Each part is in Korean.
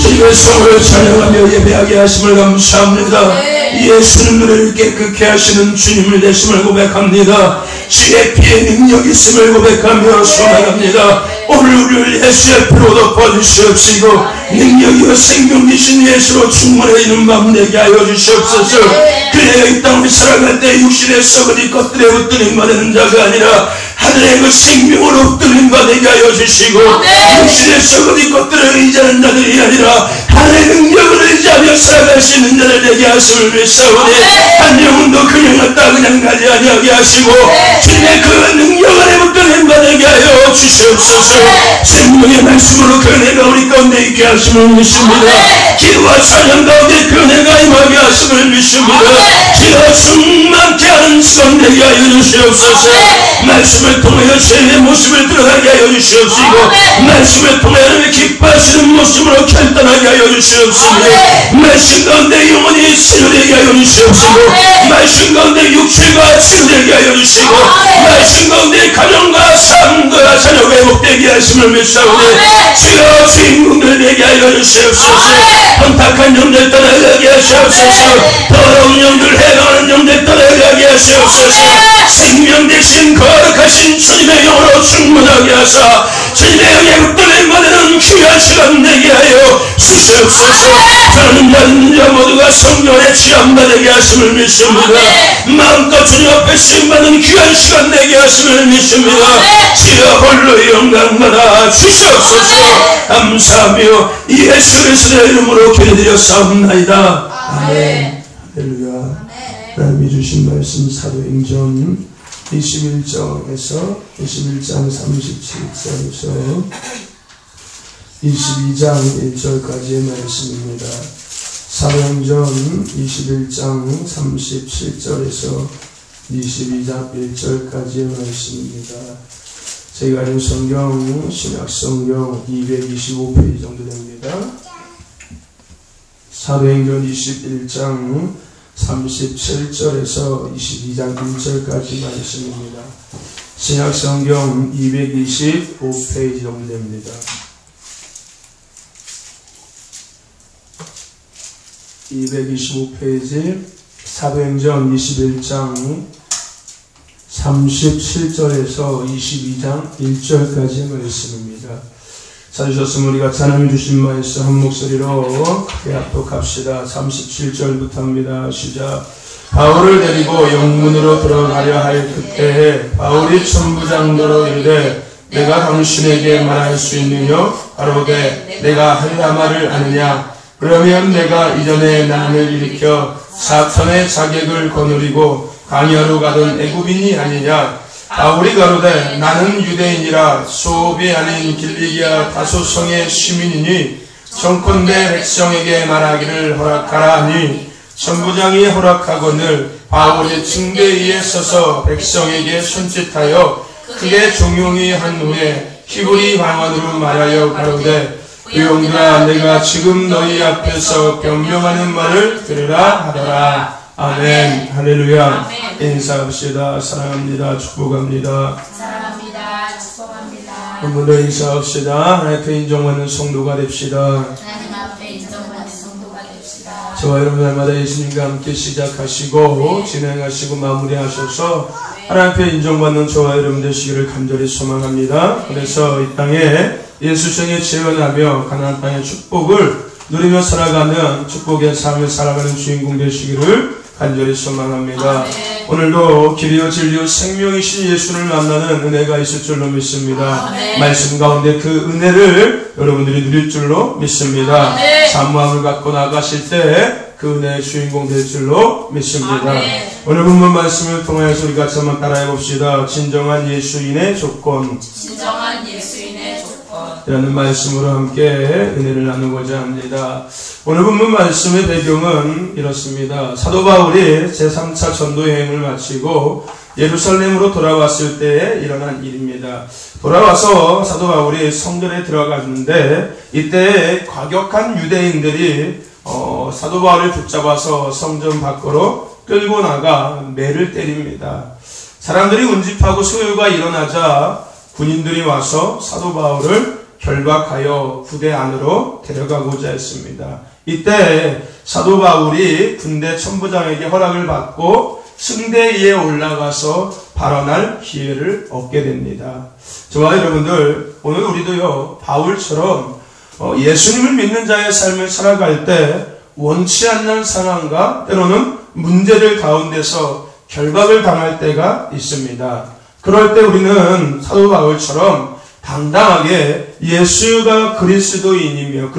주님의 성을 찬양하며 예배하게 하심을 감사합니다. 예수는 우리를 깨끗게 하시는 주님을 되심을 고백합니다. 주의 피의 능력이 있음을 고백하며 소망합니다. 오늘 우리를 예수의 피로 덮어주시옵시고 능력이요 생명이신 예수로 충만해 있는 밤 되게 하여 주시옵소서. 그래야 이 땅을 살아갈 때 육신의 썩어진 것들에 붙들림 받는 자가 아니라 하늘의 그 생명으로 붙들림 받게 하여 주시고 육신의 썩어진 것들을 의지하는 자들이 아니라 하늘의 능력을 의지하며 살아갈 수 있는 자들 되게 하심을 믿사오니 한 영혼도 그냥 갔다 그냥 가지 아니하게 하시고 주님의 그 능력 안에 붙들림 받게 하여 주시옵소서. 생명의 말씀으로 그 은혜가 우리 가운데 있게 하심을 믿습니다. 기도와 찬양 가운데 그 은혜가 임하게 하심을 믿습니다. 기도 충만케 하는 시간 되게 하여 주시옵소서. 말씀을 말씀을 통하여 주의 모습을 드러나게 하여 주시옵시고 말씀을 통하여 기뻐하시는 모습으로 결단하게 하여 주시옵시고 말씀 가운데 영혼이 치료되게 하여 주시옵시고 말씀 가운데 육체가 치료되게 하여 주시고 말씀 가운데 가정과 삶과 자녀가 회복되게 하심을 믿사오니 주여 주인공들 되게 하여 주시옵소서. 혼탁한 영들 떠나가게 하시옵소서. 더러운 영들 해방하는 영들 떠나가게 하시옵소서. 생명 대신 거룩하신 주님의 영으로 충만하게 하사 주님의 영에 붙들림 받는 귀한 시간 되게 하여 주시옵소서. 저는 다른 자 모두가 성령의 취함받게 하심을 믿습니다. 마음껏 주님 앞에 쓰임받는 귀한 시간 되게 하심을 믿습니다. 주여 홀로 영광받아 주시옵소서. 감사하며 예수 그리스도의 이름으로 기도드렸사옵나이다. 아멘. 할렐루야. 하나님이 주신 말씀 사도행전 21장에서 21장 37절에서 22장 1절까지의 말씀입니다. 사도행전 21장 37절에서 22장 1절까지의 말씀입니다. 제가 읽은 성경 신약성경 225페이지 정도 됩니다. 사도행전 21장 37절에서 22장 1절까지 말씀입니다. 신약성경 225페이지 정도 됩니다. 225페이지 사도행전 21장 37절에서 22장 1절까지의 말씀입니다. 찾으셨으면 우리 같이 하나님 주신 말씀 한 목소리로 크게 합독합시다. 37절부터 합니다. 시작. 바울을 데리고 영문으로 들어가려 할 그때에 바울이 천부장로로 이르되 내가 당신에게 말할 수 있느냐? 바로되 내가 하리라 말을 아느냐? 그러면 내가 이전에 난을 일으켜 사탄의 자객을 거느리고 강야로 가던 애굽인이 아니냐? 바울이 가로되 나는 유대인이라 소읍이 아닌 길리기아 다소성의 시민이니 정컨대 백성에게 말하기를 허락하라 하니 천부장이 허락하거늘 바울이 층대위에 서서 백성에게 손짓하여 크게 종용이 한 후에 히브리 방언으로 말하여 가로되 의용들아 내가 지금 너희 앞에서 변명하는 말을 들으라 하더라. 아멘. 할렐루야. 아멘. 인사합시다. 사랑합니다. 축복합니다. 사랑합니다. 축복합니다. 한 번 더 인사합시다. 하나님 앞에 인정받는 성도가 됩시다. 하나님 앞에 인정받는 성도가 됩시다. 저와 여러분 날마다 예수님과 함께 시작하시고 진행하시고 마무리하셔서 하나님 앞에 인정받는 저와 여러분 되시기를 간절히 소망합니다. 그래서 이 땅에 예수성에 재현하며 가나안 땅의 축복을 누리며 살아가는 축복의 삶을 살아가는 주인공 되시기를 간절히 소망합니다. 아멘. 오늘도 길이요 진리요 생명이신 예수를 만나는 은혜가 있을 줄로 믿습니다. 아멘. 말씀 가운데 그 은혜를 여러분들이 누릴 줄로 믿습니다. 아멘. 사모함을 갖고 나가실 때 그 은혜의 주인공 될 줄로 믿습니다. 아멘. 오늘 본문 말씀을 통해서 우리 같이 한번 따라해 봅시다. 진정한 예수인의 조건. 진정한 예수인의 조건. 라는 말씀으로 함께 은혜를 나누고자 합니다. 오늘 본문 말씀의 배경은 이렇습니다. 사도 바울이 제3차 전도 여행을 마치고 예루살렘으로 돌아왔을 때에 일어난 일입니다. 돌아와서 사도 바울이 성전에 들어갔는데 이때 과격한 유대인들이 사도 바울을 붙잡아서 성전 밖으로 끌고 나가 매를 때립니다. 사람들이 운집하고 소요가 일어나자 군인들이 와서 사도 바울을 결박하여 부대 안으로 데려가고자 했습니다. 이때 사도 바울이 군대 천부장에게 허락을 받고 승대 위에 올라가서 발언할 기회를 얻게 됩니다. 저와 여러분들 오늘 우리도요 바울처럼 예수님을 믿는 자의 삶을 살아갈 때 원치 않는 상황과 때로는 문제들 가운데서 결박을 당할 때가 있습니다. 그럴 때 우리는 사도 바울처럼 당당하게 예수가 그리스도이며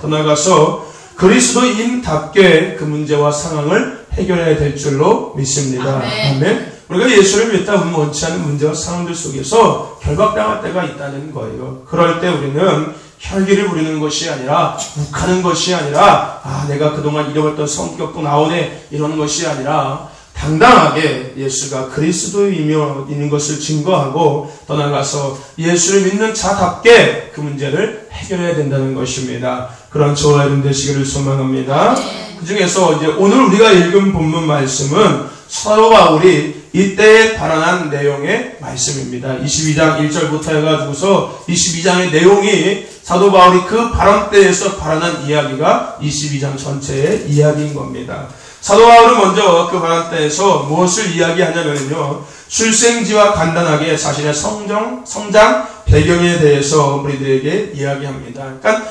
더 나아가서 그리스도인답게 그 문제와 상황을 해결해야 될 줄로 믿습니다. 아멘. 우리가 예수를 믿다 보면 원치 않은 문제와 상황들 속에서 결박당할 때가 있다는 거예요. 그럴 때 우리는 혈기를 부리는 것이 아니라 욱하는 것이 아니라 내가 그동안 잃어버렸던 성격도 나오네 이러는 것이 아니라 당당하게 예수가 그리스도이며 있는 것을 증거하고 더 나아가서 예수를 믿는 자답게 그 문제를 해결해야 된다는 것입니다. 그런 저와 여러분 되시기를 소망합니다. 그 중에서 이제 오늘 우리가 읽은 본문 말씀은 사도 바울이 이때에 발언한 내용의 말씀입니다. 22장 1절부터 해가지고서 22장의 내용이 사도 바울이 그 발언 때에서 발언한 이야기가 22장 전체의 이야기인 겁니다. 사도 바울은 먼저 그 발언 때에서 무엇을 이야기하냐면요, 출생지와 간단하게 자신의 성장 배경에 대해서 우리들에게 이야기합니다. 그러니까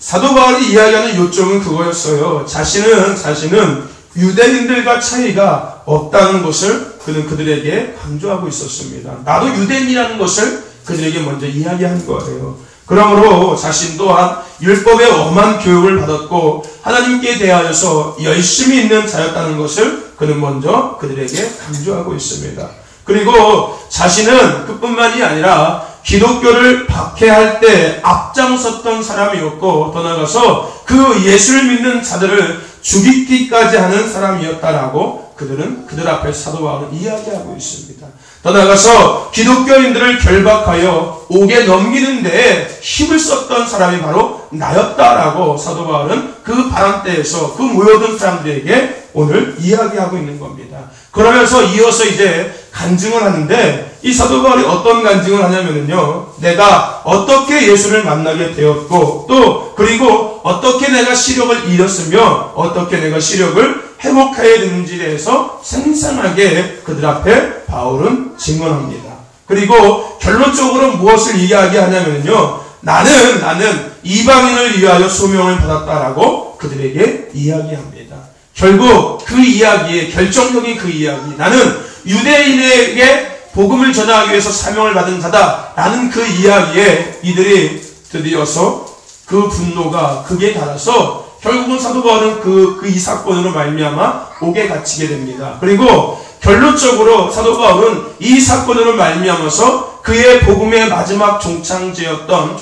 사도 바울이 이야기하는 요점은 그거였어요. 자신은 유대인들과 차이가 없다는 것을 그는 그들에게 강조하고 있었습니다. 나도 유대인이라는 것을 그들에게 먼저 이야기한 거예요. 그러므로 자신 또한 율법의 엄한 교육을 받았고 하나님께 대하여서 열심히 있는 자였다는 것을 그는 먼저 그들에게 강조하고 있습니다. 그리고 자신은 그뿐만이 아니라 기독교를 박해할 때 앞장섰던 사람이었고 더 나아가서 그 예수를 믿는 자들을 죽이기까지 하는 사람이었다라고 그들 앞에서 사도 바울은 이야기하고 있습니다. 더 나아가서 기독교인들을 결박하여 옥에 넘기는 데에 힘을 썼던 사람이 바로 나였다라고 사도 바울은 그 발언 때에서 그 모여든 사람들에게 오늘 이야기하고 있는 겁니다. 그러면서 이어서 이제 간증을 하는데 이 사도 바울이 어떤 간증을 하냐면요, 내가 어떻게 예수를 만나게 되었고 또 그리고 어떻게 내가 시력을 잃었으며 어떻게 내가 시력을 회복해야 되는지에 대해서 생생하게 그들 앞에 바울은 증언합니다. 그리고 결론적으로 무엇을 이야기하냐면요, 나는 이방인을 위하여 소명을 받았다라고 그들에게 이야기합니다. 결국 그 이야기의 결정적인 그 이야기, 나는 유대인에게 복음을 전하기 위해서 사명을 받은 자다라는 그 이야기에 이들이 드디어서 그 분노가 극에 달아서 결국은 사도 바울은 이 사건으로 말미암아 옥에 갇히게 됩니다. 그리고 결론적으로 사도 바울은 이 사건으로 말미암아서 그의 복음의 마지막 종착지였던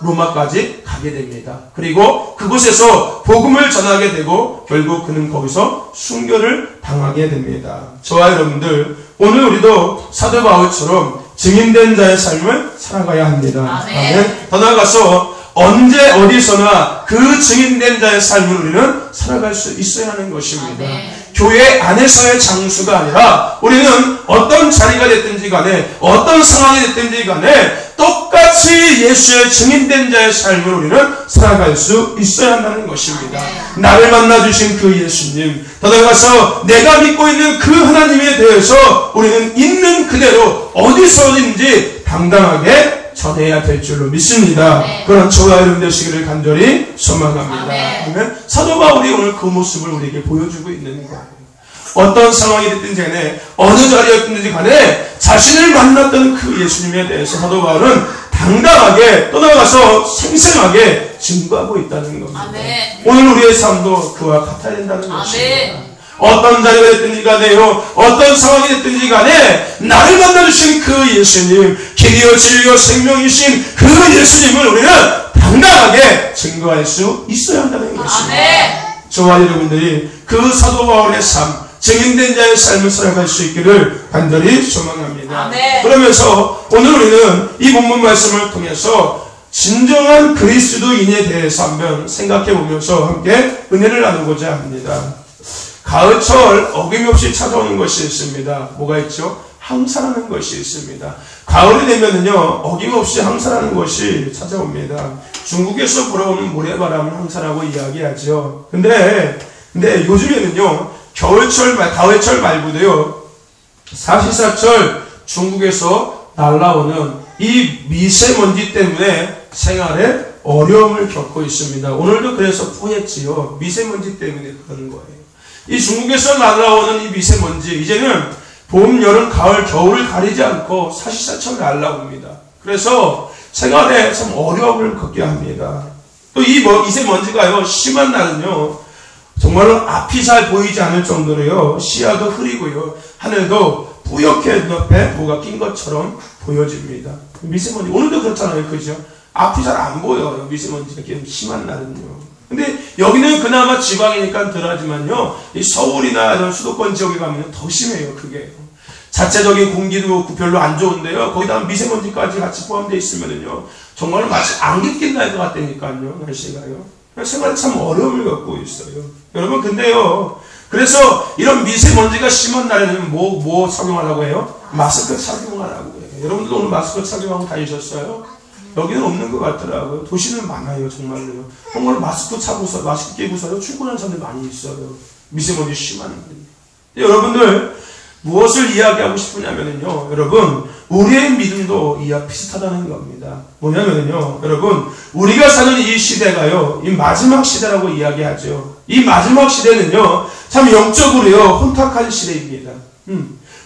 로마까지 가게 됩니다. 그리고 그곳에서 복음을 전하게 되고 결국 그는 거기서 순교를 당하게 됩니다. 저와 여러분들, 오늘 우리도 사도 바울처럼 증인된 자의 삶을 살아가야 합니다. 아멘. 더 나아가서 언제 어디서나 그 증인된 자의 삶을 우리는 살아갈 수 있어야 하는 것입니다. 아멘. 교회 안에서의 장수가 아니라 우리는 어떤 자리가 됐든지 간에 어떤 상황이 됐든지 간에 똑같이 예수의 증인된 자의 삶을 우리는 살아갈 수 있어야 한다는 것입니다. 나를 만나주신 그 예수님, 더 나아가서 내가 믿고 있는 그 하나님에 대해서 우리는 있는 그대로 어디서든지 당당하게 전해야 될 줄로 믿습니다. 그런 저와 여러분 되시기를 간절히 소망합니다. 아멘. 사도 바울이 오늘 그 모습을 우리에게 보여주고 있는 거예요. 어떤 상황이 됐든지 간에 어느 자리였든지 간에 자신을 만났던 그 예수님에 대해서 사도 바울은 당당하게 떠나가서 생생하게 증거하고 있다는 겁니다. 아멘. 오늘 우리의 삶도 그와 같아야 된다는 것입니다. 어떤 자리가 됐든지 간에요, 어떤 상황이 됐든지 간에 나를 만나주신 그 예수님, 길이요 진리요 생명이신 그 예수님을 우리는 당당하게 증거할 수 있어야 한다는 것입니다. 저와 여러분들이 그 사도 바울의 삶, 증인된 자의 삶을 살아갈 수 있기를 간절히 소망합니다. 그러면서 오늘 우리는 이 본문 말씀을 통해서 진정한 그리스도인에 대해서 한번 생각해 보면서 함께 은혜를 나누고자 합니다. 가을철 어김없이 찾아오는 것이 있습니다. 뭐가 있죠? 항사라는 것이 있습니다. 가을이 되면은요, 어김없이 항사라는 것이 찾아옵니다. 중국에서 불어오는 모래바람을 항사라고 이야기하죠. 근데 요즘에는요, 가을철 말고도요, 사시사철 중국에서 날라오는 이 미세먼지 때문에 생활에 어려움을 겪고 있습니다. 오늘도 그래서 뿌였지요. 미세먼지 때문에 그런 거예요. 이 중국에서 날라오는 이 미세먼지, 이제는 봄, 여름, 가을, 겨울을 가리지 않고 사시사철 날라옵니다. 그래서 생활에 참 어려움을 겪게 합니다. 또 이 미세먼지가요, 심한 날은요, 정말로 앞이 잘 보이지 않을 정도로요, 시야도 흐리고요, 하늘도 뿌옇게 눈앞에 뭐가 낀 것처럼 보여집니다. 미세먼지, 오늘도 그렇잖아요. 그죠? 앞이 잘 안 보여요. 미세먼지가 심한 날은요. 근데 여기는 그나마 지방이니까 덜하지만요, 이 서울이나 이런 수도권 지역에 가면 더 심해요. 그게 자체적인 공기도 별로 안 좋은데요, 거기다가 미세먼지까지 같이 포함되어 있으면요 정말 마치 안개 낀 날 것 같다니까요. 날씨가요. 생활에 참 어려움을 겪고 있어요. 여러분, 근데요, 그래서 이런 미세먼지가 심한 날에는 뭐 착용하라고 해요? 마스크 착용하라고 해요. 여러분들도 오늘 마스크 착용하고 다니셨어요? 여기는 없는 것 같더라고요. 도시는 많아요, 정말로요. 오늘 마스크 차고서, 마스크 끼고서요, 출근하는 사람들 많이 있어요. 미세먼지 심한 날에. 여러분들, 무엇을 이야기하고 싶으냐면요, 여러분, 우리의 믿음도 이와 비슷하다는 겁니다. 뭐냐면요, 여러분, 우리가 사는 이 시대가요, 이 마지막 시대라고 이야기하죠. 이 마지막 시대는요, 참 영적으로요, 혼탁한 시대입니다.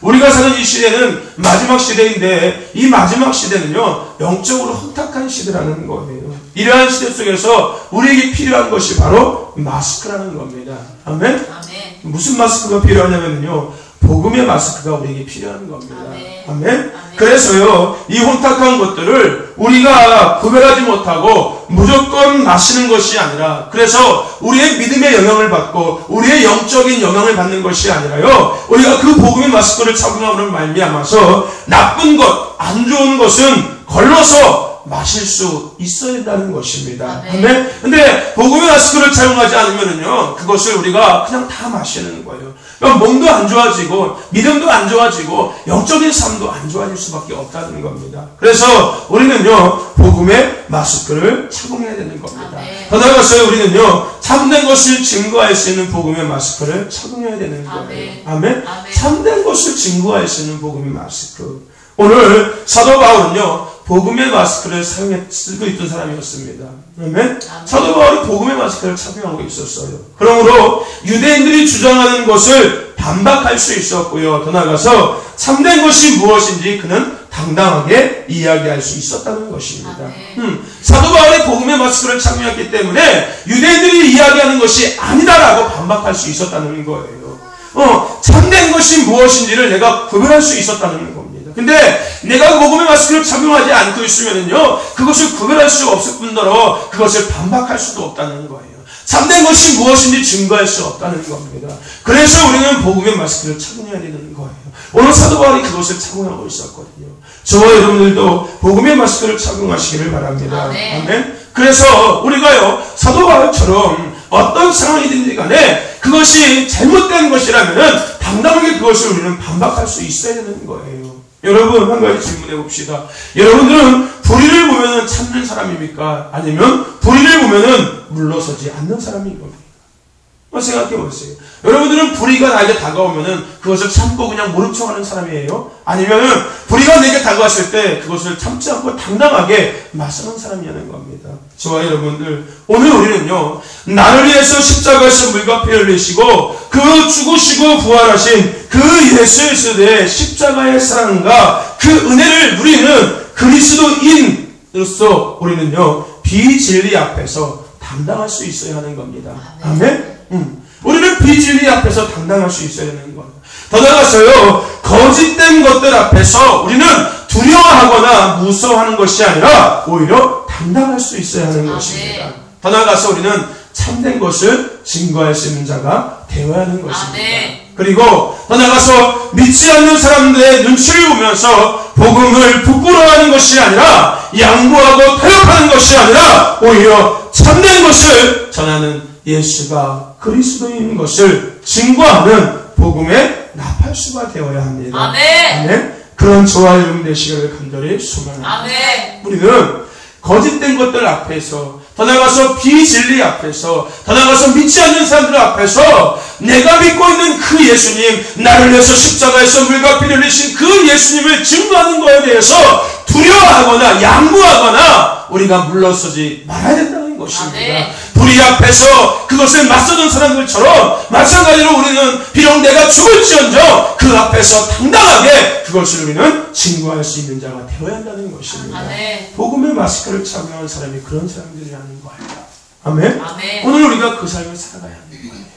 우리가 사는 이 시대는 마지막 시대인데, 이 마지막 시대는요, 영적으로 혼탁한 시대라는 거예요. 이러한 시대 속에서 우리에게 필요한 것이 바로 마스크라는 겁니다. 아멘? 아멘. 무슨 마스크가 필요하냐면요, 복음의 마스크가 우리에게 필요한 겁니다. 아멘. 아멘? 아멘. 그래서요, 이 혼탁한 것들을 우리가 구별하지 못하고 무조건 마시는 것이 아니라, 그래서 우리의 믿음의 영향을 받고 우리의 영적인 영향을 받는 것이 아니라요, 우리가 그 복음의 마스크를 착용함으로 말미암아서 나쁜 것, 안 좋은 것은 걸러서 마실 수 있어야 된다는 것입니다. 아멘. 근데 복음의 마스크를 착용하지 않으면요, 그것을 우리가 그냥 다 마시는 거예요. 그럼 몸도 안 좋아지고 믿음도 안 좋아지고 영적인 삶도 안 좋아질 수밖에 없다는 겁니다. 그래서 우리는요, 복음의 마스크를 착용해야 되는 겁니다. 더 나아가서 우리는요, 참된 것을 증거할 수 있는 복음의 마스크를 착용해야 되는 거예요. 아멘. 참된 것을 증거할 수 있는 복음의 마스크. 오늘 사도 바울은요, 복음의 마스크를 쓰고 있던 사람이었습니다. 아멘? 사도 바울이 복음의 마스크를 착용하고 있었어요. 그러므로 유대인들이 주장하는 것을 반박할 수 있었고요. 더 나아가서 참된 것이 무엇인지 그는 당당하게 이야기할 수 있었다는 것입니다. 사도 바울이 복음의 마스크를 착용했기 때문에 유대인들이 이야기하는 것이 아니다라고 반박할 수 있었다는 거예요. 참된 것이 무엇인지를 내가 구별할 수 있었다는 겁니다. 근데 내가 복음의 마스크를 착용하지 않고 있으면요, 그것을 구별할 수 없을 뿐더러 그것을 반박할 수도 없다는 거예요. 참된 것이 무엇인지 증거할 수 없다는 겁니다. 그래서 우리는 복음의 마스크를 착용해야 되는 거예요. 오늘 사도 바울이 그것을 착용하고 있었거든요. 저와 여러분들도 복음의 마스크를 착용하시기를 바랍니다. 아멘. 그래서 우리가요, 사도 바울처럼 어떤 상황이든지 간에 그것이 잘못된 것이라면 당당하게 그것을 우리는 반박할 수 있어야 되는 거예요. 여러분, 한 가지 질문해 봅시다. 여러분들은 불의를 보면은 참는 사람입니까? 아니면 불의를 보면은 물러서지 않는 사람인 겁니까? 생각해 보세요. 여러분들은 불의가 나에게 다가오면은 그것을 참고 그냥 모른 척하는 사람이에요? 아니면은 불의가 내게 다가왔을 때 그것을 참지 않고 당당하게 맞서는 사람이라는 겁니다. 저와 여러분들, 오늘 우리는요, 나를 위해서 십자가에서 물과 피를 흘리시고 그 죽으시고 부활하신 그 예수의 십자가의 사랑과 그 은혜를 누리는 그리스도인으로서 우리는요, 비진리 앞에서 당당할 수 있어야 하는 겁니다. 아멘? 우리는 비진리 앞에서 당당할 수 있어야 하는 거예요. 더 나아가서요, 거짓된 것들 앞에서 우리는 두려워하거나 무서워하는 것이 아니라 오히려 당당할 수 있어야 하는 것입니다. 더 나아가서 우리는 참된 것을 증거할 수 있는 자가 되어야 하는 것입니다. 그리고 더 나아가서 믿지 않는 사람들의 눈치를 보면서 복음을 부끄러워하는 것이 아니라, 양보하고 타협하는 것이 아니라 오히려 참된 것을 전하는 예수가 그리스도인 것을 증거하는 복음의 나팔수가 되어야 합니다. 아멘. 그런 저와 여러분 되시기를 간절히 소망합니다. 우리는 거짓된 것들 앞에서, 더 나아가서 비진리 앞에서, 더 나아가서 믿지 않는 사람들 앞에서 내가 믿고 있는 그 예수님, 나를 위해서 십자가에서 물과 피를 흘리신 그 예수님을 증거하는 것에 대해서 두려워하거나 양보하거나 우리가 물러서지 말아야 된다는 것입니다. 불의 앞에서 그것을 맞서던 사람들처럼 마찬가지로 우리는 비록 내가 죽을지언정 그 앞에서 당당하게 그것을 우리는 증거할 수 있는 자가 되어야 한다는 것입니다. 복음의 마스크를 착용한 사람이 그런 사람들이라는 거예요. 아멘? 오늘 우리가 그 삶을 살아가야 하는 거예요.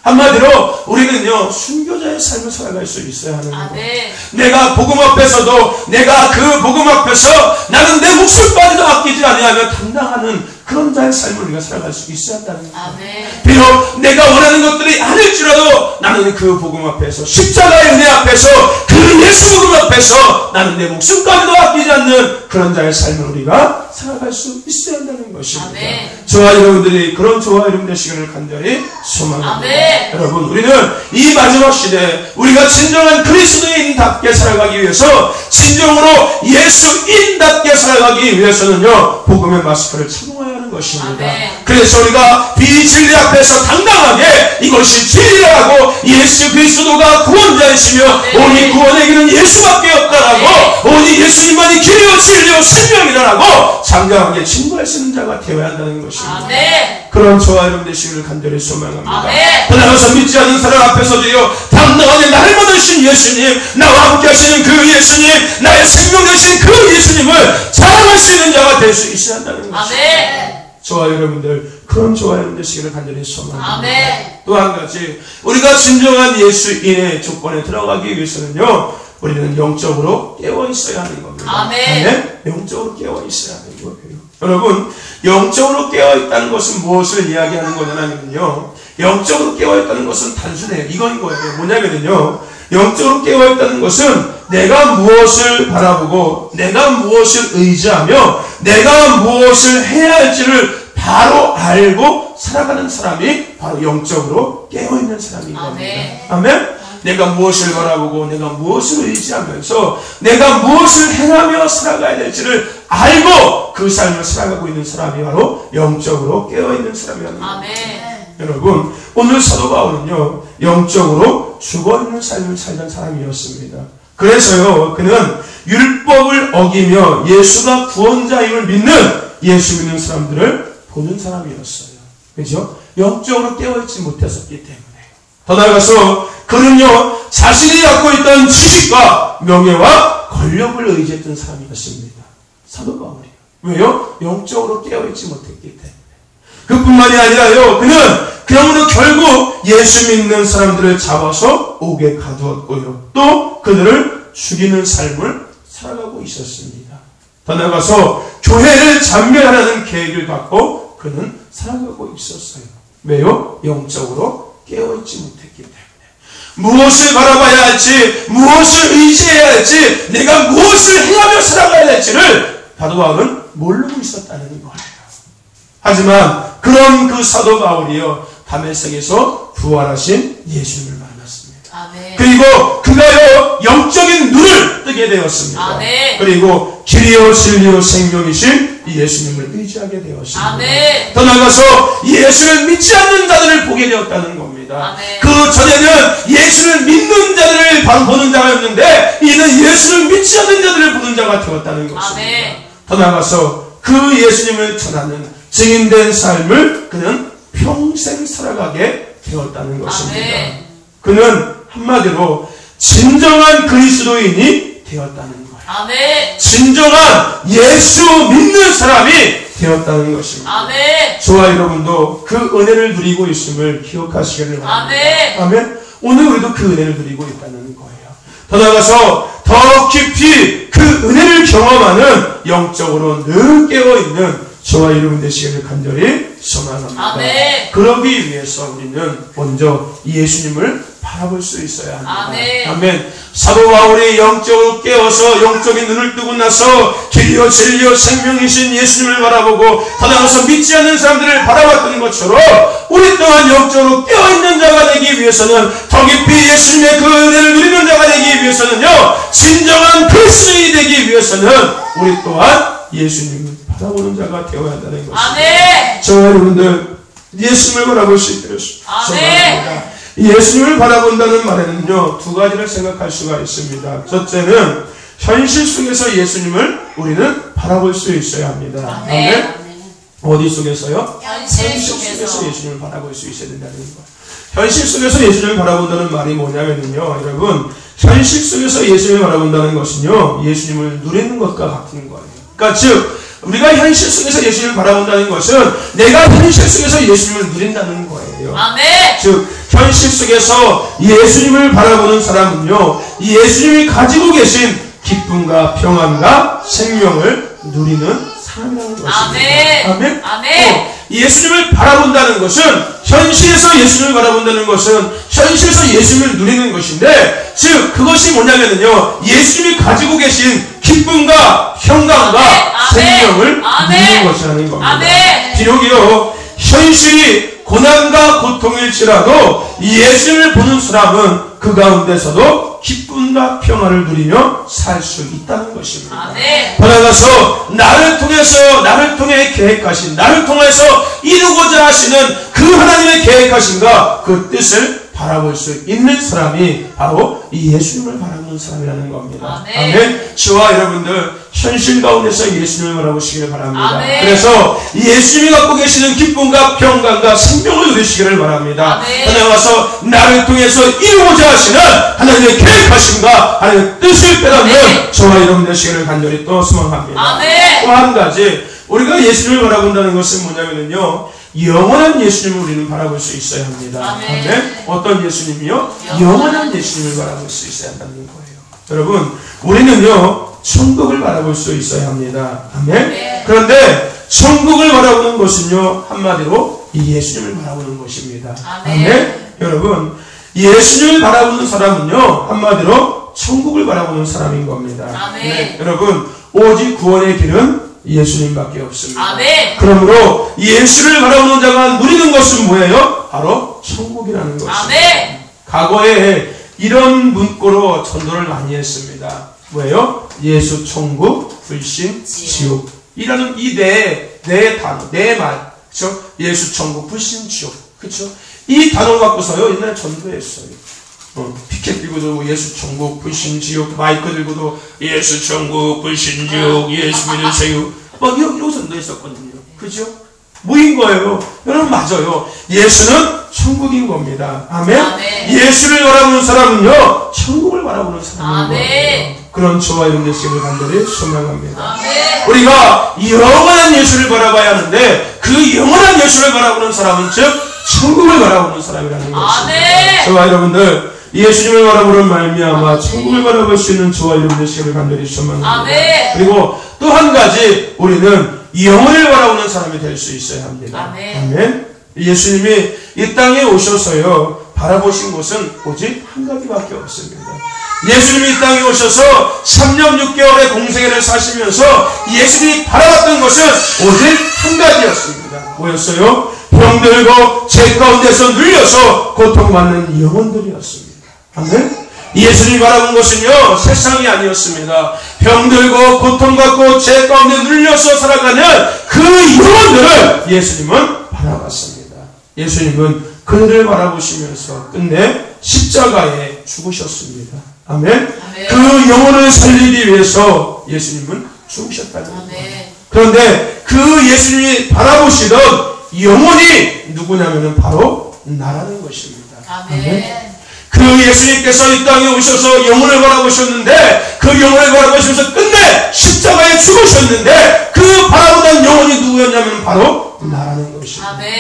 한마디로 우리는요, 순교자의 삶을 살아갈 수 있어야 하는 거예요. 내가 복음 앞에서도, 내가 그 복음 앞에서 나는 내 목숨까지도 아끼지 아니하며 당당하는 그런 자의 삶을 우리가 살아갈 수 있어야 한다는 거예요. 아멘. 비록 내가 원하는 것들이 아닐지라도 나는 그 복음 앞에서, 십자가의 은혜 앞에서, 그 예수 복음 앞에서 나는 내 목숨까지도 아끼지 않는 그런 자의 삶을 우리가 살아갈 수 있어야 한다는 것입니다. 아멘. 저와 여러분들이 그런 저와 여러분 되시기를 간절히 소망합니다. 아멘. 여러분, 우리는 이 마지막 시대에 우리가 진정한 그리스도인답게 살아가기 위해서, 진정으로 예수인답게 살아가기 위해서는요, 복음의 마스크를 착용해야 하는 것입니다. 아멘. 그래서 우리가 비진리 앞에서 당당하게 이것이 진리라고, 예수 그리스도가 구원자이시며 오직 구원의 길은 예수밖에 없다라고, 오직 예수님만이 길이요 진리요 생명이라고 장장하게 증거할 수 있는 자가 되어야 한다는 것입니다. 아멘. 그런 저와 여러분 되시기를 간절히 소망합니다. 아멘. 떠나가서 믿지 않는 사람 앞에서도요, 당당하게 나를 받으신 예수님, 나와 함께 하시는 그 예수님, 나의 생명 되신 그 예수님을 자랑할 수 있는 자가 될 수 있어야 한다는 것입니다. 아멘. 저와 여러분들, 그런 저와 여러분 되시기를 간절히 소망합니다. 아멘. 또 한 가지, 우리가 진정한 예수인의 조건에 들어가기 위해서는요, 우리는 영적으로 깨어 있어야 하는 겁니다. 아멘. 영적으로 깨어 있어야 하는 거예요. 여러분, 영적으로 깨어 있다는 것은 무엇을 이야기하는 거냐면요, 영적으로 깨어 있다는 것은 단순해요. 이건 거예요. 뭐냐면요, 영적으로 깨어 있다는 것은 내가 무엇을 바라보고, 내가 무엇을 의지하며, 내가 무엇을 해야 할지를 바로 알고 살아가는 사람이 바로 영적으로 깨어있는 사람인 겁니다. 아멘? 내가 무엇을 바라보고, 내가 무엇을 의지하면서, 내가 무엇을 행하며 살아가야 될지를 알고 그 삶을 살아가고 있는 사람이 바로 영적으로 깨어있는 사람이라는 겁니다. 아멘. 여러분, 오늘 사도 바울은요, 영적으로 죽어있는 삶을 살던 사람이었습니다. 그래서요, 그는 율법을 어기며 예수가 구원자임을 믿는, 예수 믿는 사람들을 보는 사람이었어요. 그죠? 영적으로 깨어있지 못했었기 때문에. 더 나아가서 그는요, 자신이 갖고 있던 지식과 명예와 권력을 의지했던 사람이었습니다. 사도 바울이요. 왜요? 영적으로 깨어있지 못했기 때문에. 그뿐만이 아니라요, 그는 그러므로 결국 예수 믿는 사람들을 잡아서 옥에 가두었고요, 또 그들을 죽이는 삶을 살아가고 있었습니다. 더 나아가서 교회를 잔멸하라는 계획을 갖고 그는 살아가고 있었어요. 왜요? 영적으로 깨어있지 못했기 때문에. 무엇을 바라봐야 할지, 무엇을 의지해야 할지, 내가 무엇을 행하며 살아가야 할지를 사도 바울은 모르고 있었다는 거예요. 하지만 그런 그 사도 바울이요, 다메섹에서 부활하신 예수님을 만났습니다. 아멘. 그리고 그가요, 영적인 눈을 뜨게 되었습니다. 아멘. 그리고 길이요 진리요 생명이신 이 예수님을 의지하게 되었습니다. 아멘. 더 나아가서 예수를 믿지 않는 자들을 보게 되었다는 겁니다. 아멘. 그 전에는 예수를 믿는 자들을 보는 자였는데, 이는 예수를 믿지 않는 자들을 보는 자가 되었다는 것입니다. 아멘. 더 나아가서 그 예수님을 전하는 증인된 삶을 그는 평생 살아가게 되었다는 것입니다. 아멘. 그는 한마디로 진정한 그리스도인이 되었다는 거예요. 아멘. 진정한 예수 믿는 사람이 되었다는 것입니다. 아멘. 저와 여러분도 그 은혜를 누리고 있음을 기억하시기를 바랍니다. 아멘. 아멘. 오늘 우리도 그 은혜를 누리고 있다는 거예요. 더 나아가서 더 깊이 그 은혜를 경험하는, 영적으로 늘 깨어있는 저와 여러분 되시기를 간절히 소망합니다. 아멘. 그러기 위해서 우리는 먼저 예수님을 바라볼 수 있어야 합니다. 아멘. 아멘. 사도 바울이 영적으로 깨어서 영적인 눈을 뜨고 나서 길이요 진리요 생명이신 예수님을 바라보고 더 나아가서 믿지 않는 사람들을 바라봤던 것처럼, 우리 또한 영적으로 깨어있는 자가 되기 위해서는, 더 깊이 예수님의 그 은혜를 누리는 자가 되기 위해서는요, 진정한 그리스도인이 되기 위해서는 우리 또한 예수님을 바라보는 자가 되어야 한다는 것입니다. 아멘. 저와 여러분들 예수님을 바라볼 수 있기를 소망합니다. 예수님을 바라본다는 말에는요, 두 가지를 생각할 수가 있습니다. 첫째는 현실 속에서 예수님을 우리는 바라볼 수 있어야 합니다. 아멘. 어디 속에서요? 현실 속에서. 예수님을 바라볼 수 있어야 된다는 거예요. 현실 속에서 예수님을 바라본다는 말이 뭐냐면요, 여러분, 현실 속에서 예수님을 바라본다는 것은요, 예수님을 누리는 것과 같은 거예요. 그러니까 즉, 우리가 현실 속에서 예수님을 바라본다는 것은 내가 현실 속에서 예수님을 누린다는 거예요. 아멘. 즉, 현실 속에서 예수님을 바라보는 사람은요, 예수님이 가지고 계신 기쁨과 평안과 생명을 누리는 사람이라는 것입니다. 아멘. 아멘. 아멘. 예수님을 바라본다는 것은, 현실에서 예수님을 바라본다는 것은 현실에서 예수님을 누리는 것인데, 즉 그것이 뭐냐면요, 예수님이 가지고 계신 기쁨과 평강과 생명을 누리는 것이라는 겁니다. 아멘. 비록이요 현실이 고난과 고통일지라도 예수님을 보는 사람은 그 가운데서도 기쁨과 평화를 누리며 살 수 있다는 것입니다. 아멘. 더 나아가서 나를 통해 계획하신, 나를 통해서 이루고자 하시는 그 하나님의 계획하신가 그 뜻을 바라볼 수 있는 사람이 바로 이 예수님을 바라보는 사람이라는 겁니다. 아멘. 아멘. 저와 여러분들 현실 가운데서 예수님을 바라보시기를 바랍니다. 아멘. 그래서 예수님이 갖고 계시는 기쁨과 평강과 생명을 누리시기를 바랍니다. 더 나아가서 나를 통해서 이루고자 하시는 하나님의 계획하심과 하나님의 뜻을 빼앗는 저와 여러분 되시기를 간절히 또 소망합니다. 아멘. 또 한 가지, 우리가 예수님을 바라본다는 것은 뭐냐면요, 영원한 예수님을 우리는 바라볼 수 있어야 합니다. 아멘. 아멘. 어떤 예수님이요? 영원한 예수님을 바라볼 수 있어야 한다는 거예요. 여러분, 우리는요 천국을 바라볼 수 있어야 합니다. 아멘. 네. 그런데 천국을 바라보는 것은요 한마디로 이 예수님을 바라보는 것입니다. 아멘. 여러분, 예수님을 바라보는 사람은요 한마디로 천국을 바라보는 사람인 겁니다. 아멘. 네. 여러분, 오직 구원의 길은 예수님밖에 없습니다. 아멘. 그러므로 예수를 바라보는 자가 누리는 것은 뭐예요? 바로 천국이라는 것입니다. 아멘. 과거에 이런 문구로 전도를 많이 했습니다. 뭐예요? 예수, 천국, 불신, 지옥. 이라는 이 네 단어, 네 말. 그쵸? 예수, 천국, 불신, 지옥. 그쵸? 이 단어 갖고서요, 옛날에 전도했어요. 피켓 들고도 예수, 천국, 불신, 지옥. 마이크 들고도 예수, 천국, 불신, 지옥. 예수 믿으세요. 막 이러고 전도했었거든요. 그죠? 뭐인 거예요? 여러분, 맞아요. 예수는 천국인 겁니다. 아멘? 아멘. 예수를 바라보는 사람은요, 천국을 바라보는 사람인 아멘. 거예요. 그런 저와 여러분 되시기를 간절히 소망합니다. 아멘. 우리가 영원한 예수를 바라봐야 하는데, 그 영원한 예수를 바라보는 사람은 즉 천국을 바라보는 사람이라는 것입니다. 아멘. 저와 여러분들, 예수님을 바라보는 말미암아 천국을 바라볼 수 있는 저와 여러분 되시기를 간절히 소망합니다. 아멘. 그리고 또 한 가지, 우리는 영혼을 바라보는 사람이 될 수 있어야 합니다. 아멘. 아멘. 예수님이 이 땅에 오셔서요 바라보신 것은 오직 한 가지밖에 없습니다. 예수님이 이 땅에 오셔서 3년 6개월의 공생애를 사시면서 예수님이 바라봤던 것은 오직 한 가지였습니다. 뭐였어요? 병들고 죄 가운데서 눌려서 고통받는 영혼들이었습니다. 아멘. 예수님이 바라본 것은요 세상이 아니었습니다. 병들고 고통받고 죄 가운데 눌려서 살아가는 그 영혼들을 예수님은 바라봤습니다. 예수님은 그들을 바라보시면서 끝내 십자가에 죽으셨습니다. 아멘. 아멘. 그 영혼을 살리기 위해서 예수님은 죽으셨다는 겁니다. 그런데 그 예수님이 바라보시던 영혼이 누구냐면 바로 나라는 것입니다. 아멘. 그 예수님께서 이 땅에 오셔서 영혼을 바라보셨는데, 그 영혼을 바라보시면서 끝내 십자가에 죽으셨는데, 그 바라보던 영혼이 누구였냐면 바로 나라는 것입니다. 아멘.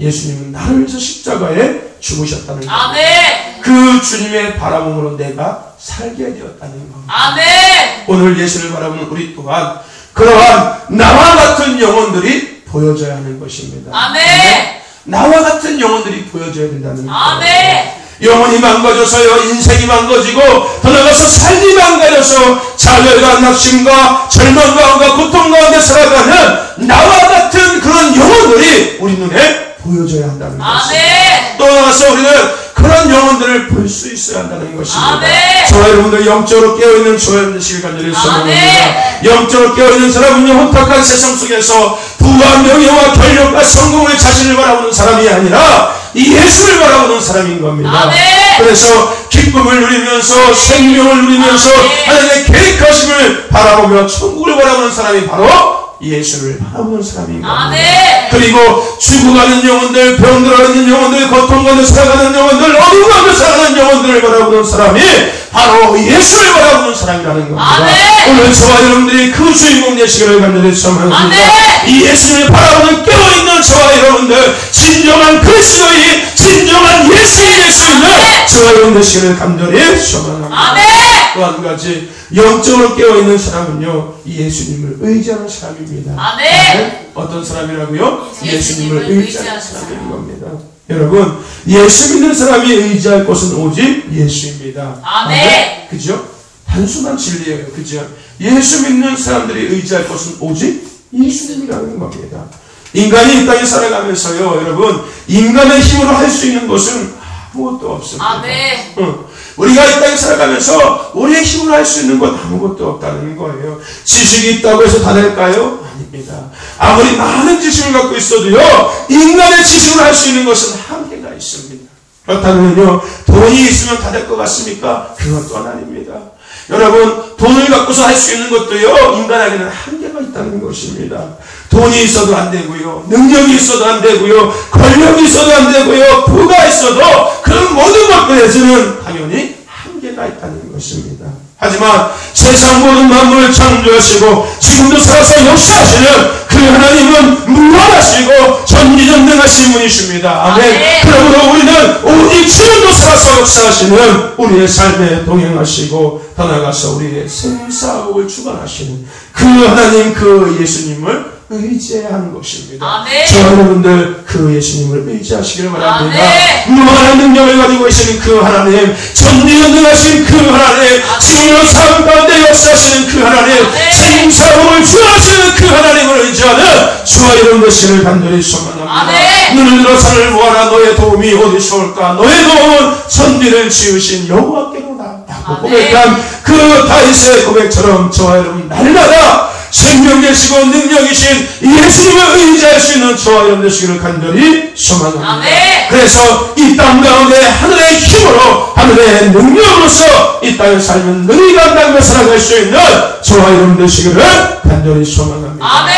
예수님은 나를 위해서 십자가에 죽으셨다는 겁니다. 아멘. 그 주님의 바라봄으로 내가 살게 되었다는 겁니다. 아멘. 오늘 예수를 바라보는 우리 또한 그러한 나와 같은 영혼들이 보여져야 하는 것입니다. 아멘. 나와 같은 영혼들이 보여져야 된다는 거예요. 아멘. 영혼이 망가져서요 인생이 망가지고 더 나아가서 삶이 망가져서 자결과 낙심과 절망 가운데 고통 가운데 살아가는 나와 같은 그런 영혼들이 우리 눈에 보여져야 한다는 것입니다. 아멘. 또 나아가서 우리는 그런 영혼들을 볼 수 있어야 한다는 것입니다. 아멘. 저와 여러분들 영적으로 깨어있는 저와 여러분 되시길 간절히 소망합니다. 영적으로 깨어있는 사람은요 혼탁한 세상 속에서 부와 명예와 권력과 성공을 자신을 바라보는 사람이 아니라 이 예수를 바라보는 사람인 겁니다. 아멘. 그래서 기쁨을 누리면서 생명을 누리면서 하나님의 계획하심을 바라보며 천국을 바라보는 사람이 바로 예수를 바라보는 사람인 겁니다. 아멘. 그리고 죽어가는 영혼들, 병들어가는 영혼들, 고통 가운데 살아가는 영혼들, 어둠 가운데 살아가는 영혼들을 바라보는 사람이 바로 예수를 바라보는 사람이라는 겁니다. 아멘. 오늘 저와 여러분들이 그 주인공 되시기를 간절히 소망합니다. 아멘. 이 예수를 바라보는 깨어있는 저와 여러분들, 진정한 그리스도인, 진정한 예수인이 될 수 있는 저와 여러분 되시기를 간절히 소망합니다. 아멘. 또 한 가지 영적으로 깨어있는 사람은요 예수님을 의지하는 사람입니다. 아멘. 어떤 사람이라고요? 예수님을 예수님을 의지하는 의지하는 사람인 겁니다. 여러분 예수 믿는 사람이 의지할 것은 오직 예수입니다. 아멘. 그죠? 단순한 진리예요. 그죠? 예수 믿는 사람들이 의지할 것은 오직 예수님이라는 겁니다. 인간이 이 땅에 살아가면서요 여러분 인간의 힘으로 할 수 있는 것은 아무것도 없습니다. 아멘. 우리가 이 땅에 살아가면서 우리의 힘으로 할 수 있는 것 아무것도 없다는 거예요. 지식이 있다고 해서 다 될까요? 아닙니다. 아무리 많은 지식을 갖고 있어도요 인간의 지식으로 할 수 있는 것은 한계가 있습니다. 그렇다면요 돈이 있으면 다 될 것 같습니까? 그것 또한 아닙니다. 여러분 돈을 갖고서 할 수 있는 것도요 인간에게는 한계가 있다는 것입니다. 돈이 있어도 안 되고요 능력이 있어도 안 되고요 권력이 있어도 안 되고요 부가 있어도 그런 모든 것들에서는 당연히 한계가 있다는 것입니다. 하지만 세상 모든 만물을 창조하시고 지금도 살아서 역사하시는 그 하나님은 무한하시고 전지전능하신 분이십니다. 아멘. 그러므로 우리는 오직 지금도 살아서 역사하시는 우리의 삶에 동행하시고 더 나아가서 우리의 생사복을 주관하시는 그 하나님 그 예수님을 의지해야 하는 것입니다. 아멘. 저 여러분들 그 예수님을 의지하시기를 바랍니다. 아멘. 무한한 능력을 가지고 계시는 그 하나님, 전지전능하신 그 하나님, 지금도 삶 가운데 역사하시는 그 하나님, 생사복을 주하시는 그 하나님을 의지하는 저와 여러분 되시기를 간절히 소망합니다. 아멘. 눈을 들어 산을 모아라. 너의 도움이 어디서 올까? 너의 도움은 천지를 지으신 여호와께로다 라고 고백한 그 다윗의 고백처럼 저와 여러분 날마다 생명 되시고 능력이신 예수님을 의지할 수 있는 저와 여러분 되시기를 간절히 소망합니다. 아멘. 그래서 이 땅 가운데 하늘의 힘으로 하늘의 능력으로서 이 땅의 삶은 능히 감당하며 살아갈 수 있는 저와 여러분 되시기를 간절히 소망합니다. 아멘.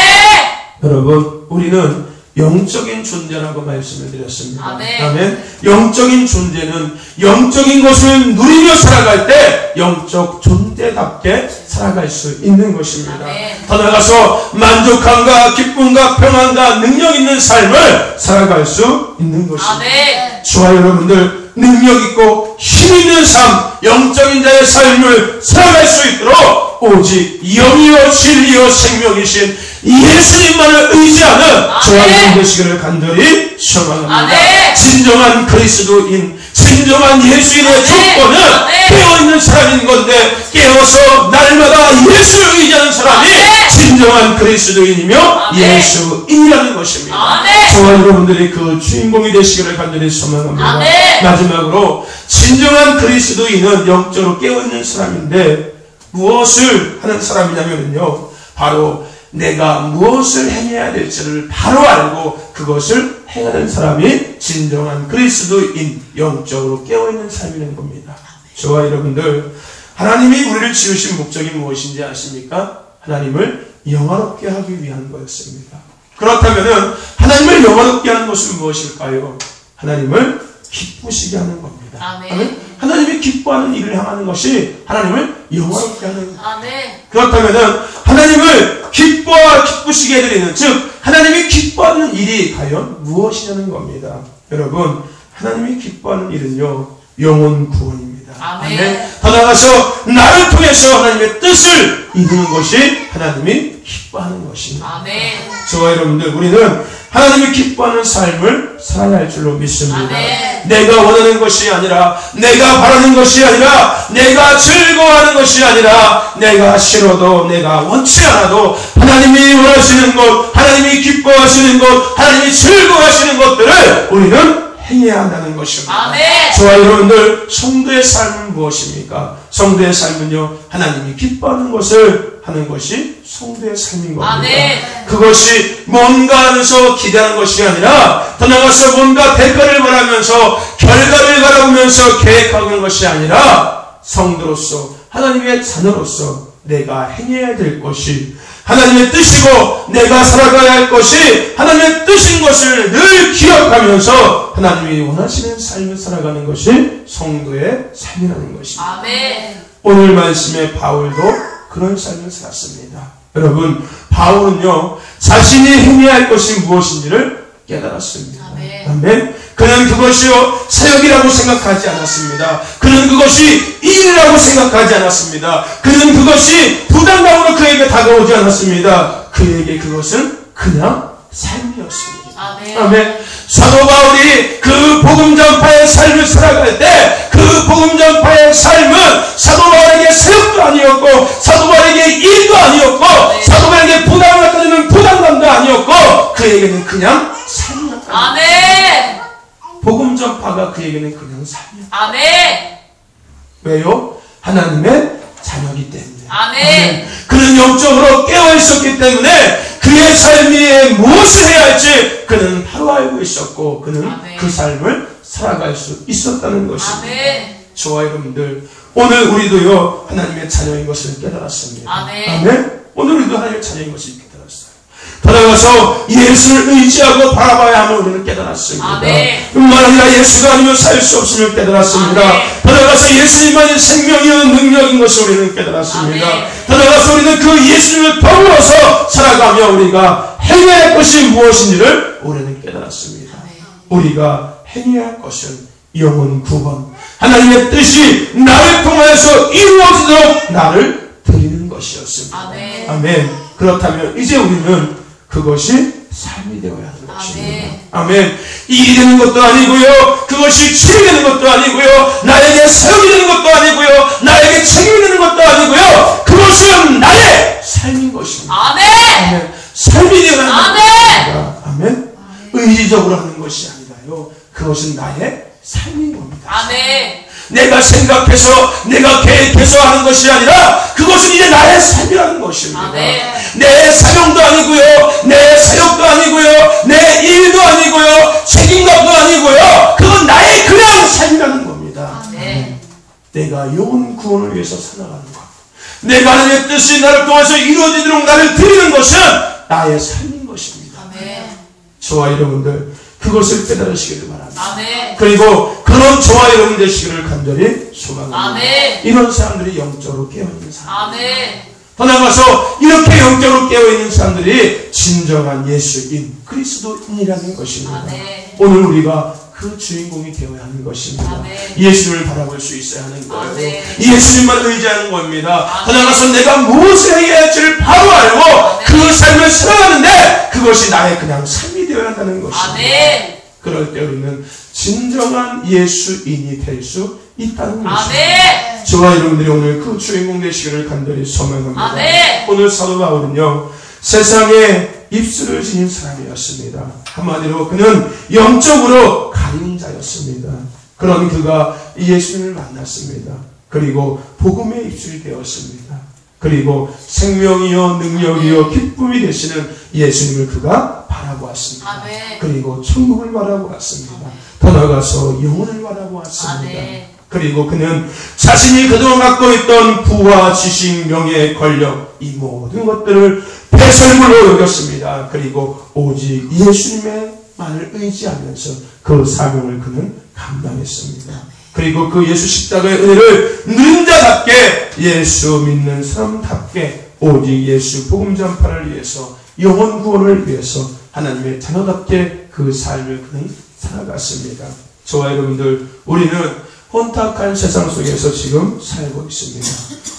여러분 우리는 영적인 존재라고 말씀을 드렸습니다. 아멘. 아멘. 영적인 존재는 영적인 것을 누리며 살아갈 때 영적 존재답게 살아갈 수 있는 것입니다. 아멘. 더 나아가서 만족함과 기쁨과 평안과 능력 있는 삶을 살아갈 수 있는 것입니다. 아멘. 저와 여러분들 능력 있고 힘 있는 삶, 영적인 자의 삶을 살아갈 수 있도록 오직 영이요 진리요 생명이신 예수님만을 의지하는 저와 여러분 되시기를 간절히 소망합니다. 아멘. 진정한 그리스도인, 진정한 예수인의 아멘. 조건은 아멘. 깨어있는 사람인 건데 깨어서 날마다 예수를 의지하는 사람이 아멘. 진정한 그리스도인이며 아멘. 예수인이라는 것입니다. 아멘. 저와 여러분들이 그 주인공이 되시기를 간절히 소망합니다. 아멘. 마지막으로 진정한 그리스도인은 영적으로 깨어있는 사람인데 무엇을 하는 사람이냐면요 바로 내가 무엇을 행해야 될지를 바로 알고 그것을 행하는 사람이 진정한 그리스도인, 영적으로 깨어있는 삶이라는 겁니다. 저와 여러분들 하나님이 우리를 지으신 목적이 무엇인지 아십니까? 하나님을 영화롭게 하기 위한 거였습니다. 그렇다면 하나님을 영화롭게 하는 것은 무엇일까요? 하나님을 기쁘시게 하는 겁니다. 아멘. 하나님이 기뻐하는 일을 향하는 것이 하나님을 영화롭게 하는 겁니다. 아멘. 그렇다면 하나님을 기쁘시게 해드리는 즉 하나님이 기뻐하는 일이 과연 무엇이냐는 겁니다. 여러분 하나님이 기뻐하는 일은요 영혼 구원입니다. 아멘. 더 나아가서 나를 통해서 하나님의 뜻을 이루는 것이 하나님이 기뻐하는 것입니다. 아멘. 저와 여러분들 우리는 하나님이 기뻐하는 삶을 살아야 할 줄로 믿습니다. 아멘. 내가 원하는 것이 아니라 내가 바라는 것이 아니라 내가 즐거워하는 것이 아니라 내가 싫어도 내가 원치 않아도 하나님이 원하시는 것 하나님이 기뻐하시는 것 하나님이 즐거워하시는 것들을 우리는 행해야 한다는 것입니다. 아멘. 저와 여러분들 성도의 삶은 무엇입니까? 성도의 삶은요 하나님이 기뻐하는 것을 하는 것이 성도의 삶인 겁니다. 아멘. 그것이 뭔가 하면서 기대하는 것이 아니라 더 나아가서 뭔가 대가를 바라면서 결과를 바라보면서 계획하는 것이 아니라 성도로서 하나님의 자녀로서 내가 행해야 될 것이 하나님의 뜻이고 내가 살아가야 할 것이 하나님의 뜻인 것을 늘 기억하면서 하나님이 원하시는 삶을 살아가는 것이 성도의 삶이라는 것입니다. 아멘. 오늘 말씀에 바울도 그런 삶을 살았습니다. 여러분 바울은요 자신이 행해야 할 것이 무엇인지를 깨달았습니다. 아멘. 아멘. 그는 그것이요 사역이라고 생각하지 않았습니다. 그는 그것이 일이라고 생각하지 않았습니다. 그는 그것이 부담감으로 그에게 다가오지 않았습니다. 그에게 그것은 그냥 삶이었습니다. 아멘. 아멘. 사도 바울이 그 복음 전파의 삶을 살아갈 때 그 복음 전파의 삶은 사도 바울에게 사역도 아니었고 사도 바울에게 일도 아니었고 사도 바울에게 부담을 갖다 주는 부담감도 아니었고 그에게는 그냥 삶이었다. 아멘. 복음 전파가 그에게는 그냥 삶이었다. 아멘. 왜요? 하나님의 자녀이기 때문에. 아멘. 그는 영적으로 깨어 있었기 때문에 그의 삶이 무엇을 해야 할지 그는 바로 알고 있었고 그는 아멘. 그 삶을 살아갈 수 있었다는 것입니다. 아멘. 저와 여러분들 오늘 우리도요 하나님의 자녀인 것을 깨달았습니다. 아멘. 아멘. 오늘 우리도 하나님의 자녀인 것을 깨달았어요. 돌아가서 예수를 의지하고 바라봐야 함을 우리는 깨달았습니다. 아멘. 뿐만 아니라 예수가 아니면 살 수 없음을 깨달았습니다. 아멘. 돌아가서 예수님만이 생명이요 능력인 것을 우리는 깨달았습니다. 아멘. 돌아가서 우리는 그 예수님을 더불어서 살아가며 우리가 행해야 할 것이 무엇인지를 우리는 깨달았습니다. 아멘. 우리가 행해야 할 것은 영혼 구원, 하나님의 뜻이 나를 통하여서 이루어지도록 나를 드리는 것이었습니다. 아멘. 아멘. 그렇다면 이제 우리는 그것이 삶이 되어야 하는 것입니다. 아멘. 일이 되는 것도 아니고요, 그것이 취이 되는 것도 아니고요, 나에게 사역이 되는 것도 아니고요, 나에게 책임이 되는 것도 아니고요, 그것은 나의 삶인 것입니다. 아멘. 아멘. 삶이 되어야 하는 아멘. 것입니다. 아멘. 의지적으로 하는 것이 아니라요, 그것은 나의 삶인 겁니다. 아멘. 내가 생각해서 내가 계획해서 하는 것이 아니라 그것은 이제 나의 삶이라는 것입니다. 아멘. 내 사명도 아니고요, 내 사역도 아니고요, 내 일도 아니고요, 책임감도 아니고요, 그건 나의 그냥 삶이라는 겁니다. 아멘. 내가 영혼 구원을 위해서 살아가는 것, 내가 하나님의 뜻이 나를 통해서 이루어지도록 나를 드리는 것은 나의 삶인 것입니다. 아멘. 저와 여러분들 그것을 깨달으시기를 바랍니다. 아멘. 그리고 그런 저와 여러분 되시기를 간절히 소망합니다. 아멘. 이런 사람들이 영적으로 깨어있는 사람. 아멘. 더 나아가서 이렇게 영적으로 깨어있는 사람들이 진정한 예수인 그리스도인이라는 것입니다. 아멘. 오늘 우리가 그 주인공이 되어야 하는 것입니다. 아멘. 예수님을 바라볼 수 있어야 하는 거예요. 아멘. 예수님만 의지하는 겁니다. 아멘. 더 나아가서 내가 무엇을 해야 할지를 바로 알고 아멘. 그 삶을 살아가는데 그것이 나의 그냥 삶이 되어야 한다는 것입니다. 아멘. 그럴 때 우리는 진정한 예수인이 될 수 있다는 것입니다. 아멘. 저와 여러분들이 오늘 그 주인공 되시기를 간절히 소망합니다. 아멘. 오늘 사도 바울은요, 세상에 입술을 지닌 사람이었습니다. 한마디로 그는 영적으로 가린 자였습니다. 그런 그가 예수님을 만났습니다. 그리고 복음의 입술이 되었습니다. 그리고 생명이요 능력이요 기쁨이 되시는 예수님을 그가 바라보았습니다. 아멘. 그리고 천국을 바라보았습니다. 더 나아가서 영혼을 바라보았습니다. 아멘. 그리고 그는 자신이 그동안 갖고 있던 부와 지식, 명예, 권력 이 모든 것들을 배설물로 여겼습니다. 그리고 오직 예수님의만을 의지하면서 그 사명을 그는 감당했습니다. 그리고 그 예수 십자가의 은혜를 누린 자답게 예수 믿는 사람답게 오직 예수 복음 전파를 위해서 영혼 구원을 위해서 하나님의 자녀답게 그 삶을 그는 살아갔습니다. 저와 여러분들 우리는 혼탁한 세상 속에서 지금 살고 있습니다.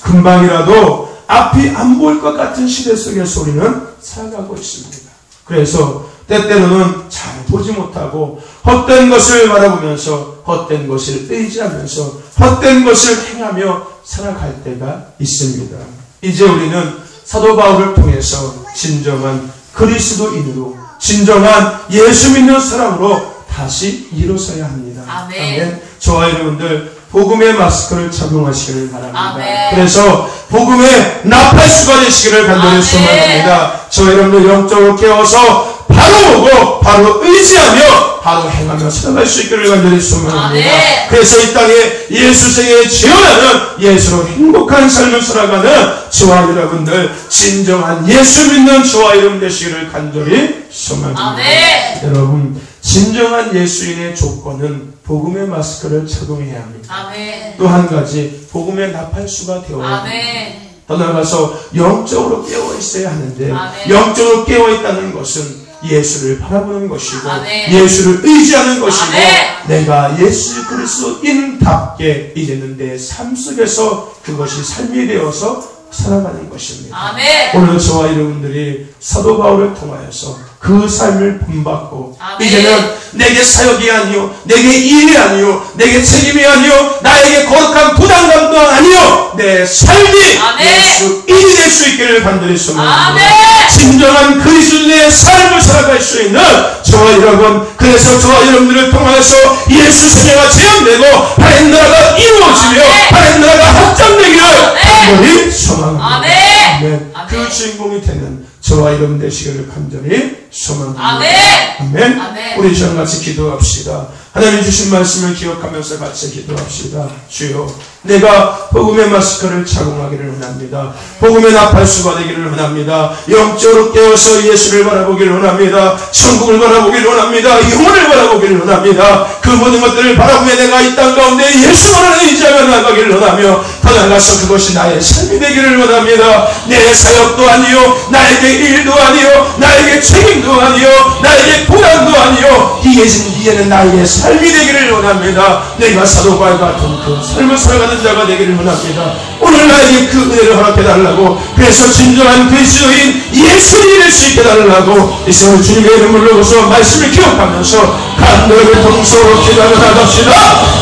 금방이라도 앞이 안 보일 것 같은 시대 속에서 우리는 살아가고 있습니다. 그래서 때때로는 잘 보지 못하고 헛된 것을 바라보면서 헛된 것을 의지하면서 헛된 것을 행하며 살아갈 때가 있습니다. 이제 우리는 사도 바울을 통해서 진정한 그리스도인으로 진정한 예수 믿는 사람으로 다시 일어서야 합니다. 아멘. 저와 여러분들 복음의 마스크를 착용하시기를 바랍니다. 아멘. 그래서 복음의 나팔수가 되시기를 간절히 아멘. 소망합니다. 저와 여러분들 영적으로 깨워서 바로 보고 바로 의지하며 바로 행하며 살아갈 수 있기를 간절히 소망합니다. 아멘. 그래서 이 땅에 예수생에 지어나는 예수로 행복한 삶을 살아가는 저와 여러분들 진정한 예수 믿는 저와 여러분 되시기를 간절히 소망합니다. 아멘. 여러분 진정한 예수인의 조건은 복음의 마스크를 착용해야 합니다. 아멘. 또 한 가지 복음의 나팔수가 되어야 합니다. 아멘. 더 나아가서 영적으로 깨어 있어야 하는데 아멘. 영적으로 깨어 있다는 것은 예수를 바라보는 것이고 아멘. 예수를 의지하는 것이고 아멘. 내가 예수 그리스도인답게 이제는 내 삶 속에서 그것이 삶이 되어서 살아가는 것입니다. 아멘. 오늘 저와 여러분들이 사도 바울을 통하여서 그 삶을 본받고 아멘. 이제는 내게 사역이 아니요 내게 일이 아니요 내게 책임이 아니요 나에게 거룩한 부담감도 아니요 내 삶이 아멘. 예수인이 될 수 있기를 간절히 소망합니다. 아멘. 진정한 그리스도인의 삶을 살아갈 수 있는 저와 여러분, 그래서 저와 여러분들을 통하여서 예수 생애가 재현되고 하나님 나라가 이루어지며 하나님 나라가 확장되기를 간절히 소망합니다. 아멘. 아멘. 그 주인공이 되는 저와 여러분 되시기를 간절히 소망합니다. 아멘. 아멘. 아멘. 우리 저랑 같이 기도합시다. 하나님 주신 말씀을 기억하면서 같이 기도합시다. 주여, 내가 복음의 마스크를 착용하기를 원합니다. 복음의 나팔수가 되기를 원합니다. 영적으로 깨어서 예수를 바라보기를 원합니다. 천국을 바라보기를 원합니다. 영혼을 바라보기를 원합니다. 그 모든 것들을 바라보며 내가 이 땅 가운데 예수만을 의지하며 나가기를 원하며 더 나아가서 그것이 나의 삶이 되기를 원합니다. 내 사역도 아니요 나에게 일도 아니요 나에게 책임도 아니요 나에게 부담도 아니요 이제는 나에게 삶이 되기를 원합니다. 내가 사도 바울과 같은 그 삶을 살아가는 자가 되기를 원합니다. 오늘 나에게 그 은혜를 허락해달라고, 그래서 진정한 그리스도인 예수님이 될 수 있게 해달라고 이 시간 주님의 이름을 불러서 말씀을 기억하면서 간절하게 동서로 기도하며 나갑시다.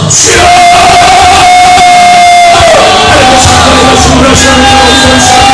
주여! 하나님의 사랑의 말씀을 하시는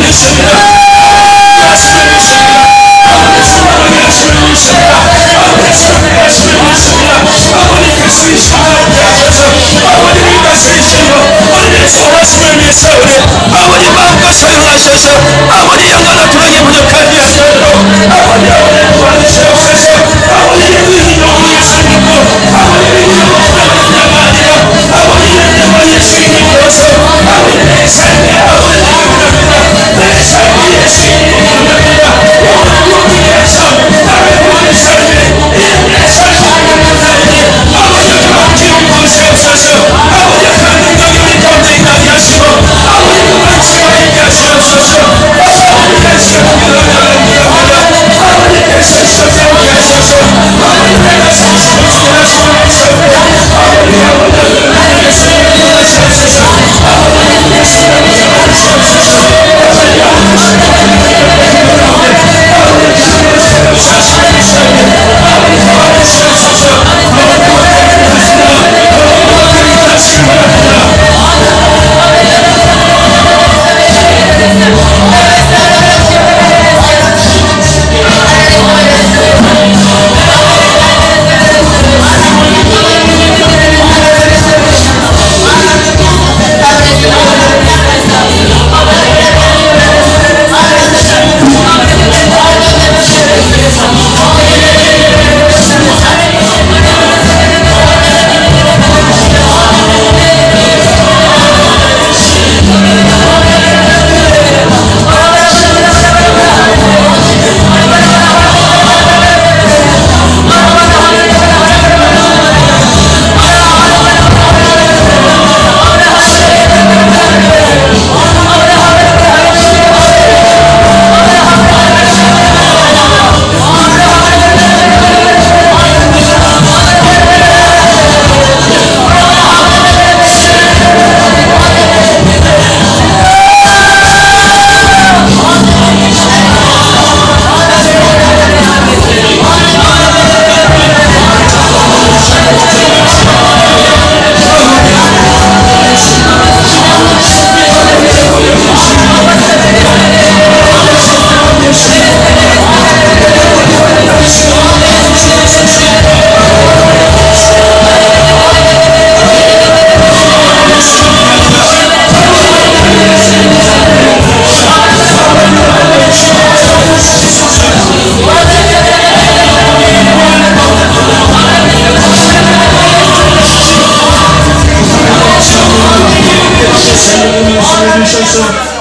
믿습니다. 말씀을 믿습니다. 아버지 충만하게 하심을 믿습니다. 아버지 충만하게 하심을 믿습니다. 아버지께서 이 시간을 대하셔서 아버지를 다스리시며 우리를 소하심을 믿사오니 아버지 마음껏 사용하셔서 아버지 영광 앞으로 부족하지 않도록 아버지 도와주시옵소서. 아버지의 의인으로 예수를 믿고 아버지의 의인으로 나가 아니라 아버지의 영광 예수님으로서 아버지 내 삶의 아버지를 원합니다. 내 삶의 예수님을 원합니다. 영원히 위해서 나의 모든 삶에 내 삶을 원합니다. 아버지가 기름 부으시옵소서. 아버지가 그 능력이 우리 가운데 임하게 하시고 아버지가 만치가 있게 하시옵소서. 아버지께서 성장하게 하셔서 아버지 내가 성신을 주문하시고 있었는데 아버지 예수님을 원하시옵소서. 아버지 예수님을 원하시옵소서.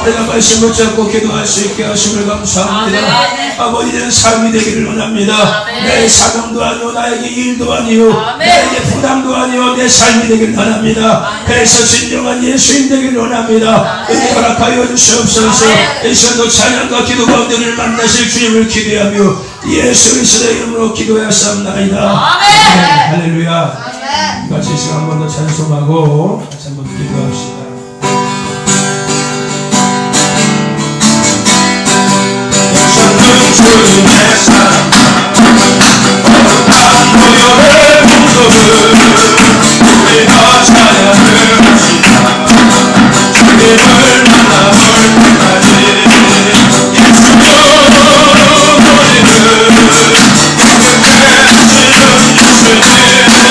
내가 말씀을 잡고 기도할 수 있게 하심을 감사합니다. 아버지는 삶이 되기를 원합니다. 내 사명도 아니오 나에게 일도 아니오 나에게 부담도 아니오 내 삶이 되기를 원합니다. 그래서 진정한 예수인 되기를 원합니다. 은혜 허락하여 주시옵소서. 이 시간도 찬양과 기도 가운데를 만나실 주님을 기대하며 예수 그리스도의 이름으로 기도하였사옵나이다. 할렐루야. 같이 이 시간 한 번 더 찬송하고 같이 한 번 기도합시다. 주님의 사랑 거룩한 모여의 공덕을 우리가 찬양을 합시다. 주님을 만나볼 때까지 예수여 우리를 끝내 하시는 주님 우리를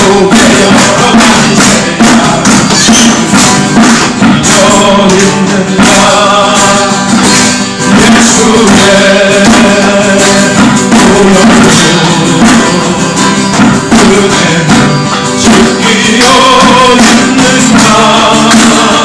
속에 여러 가지 죄가 있는가 예수의 은혜는 지키어 있는가 마음속에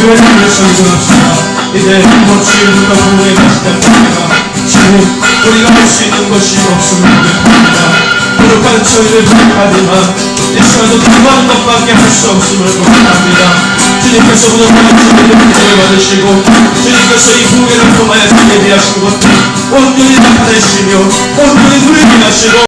여러 가지 이제 한번 주님과 부모에 가시다 보니까 지금 우리가 할 수 있는 것이 없음을 고백합니다. 부족한 저희를 부족하지만 이 시간도 필요한 것밖에 할 수 없음을 고백합니다. 주님께서 부족한 저희를 기도를 받으시고 주님께서 이 부흥회를 통하여 예비하신 것들 온전히 나타내시며 온전히 누리게 하시고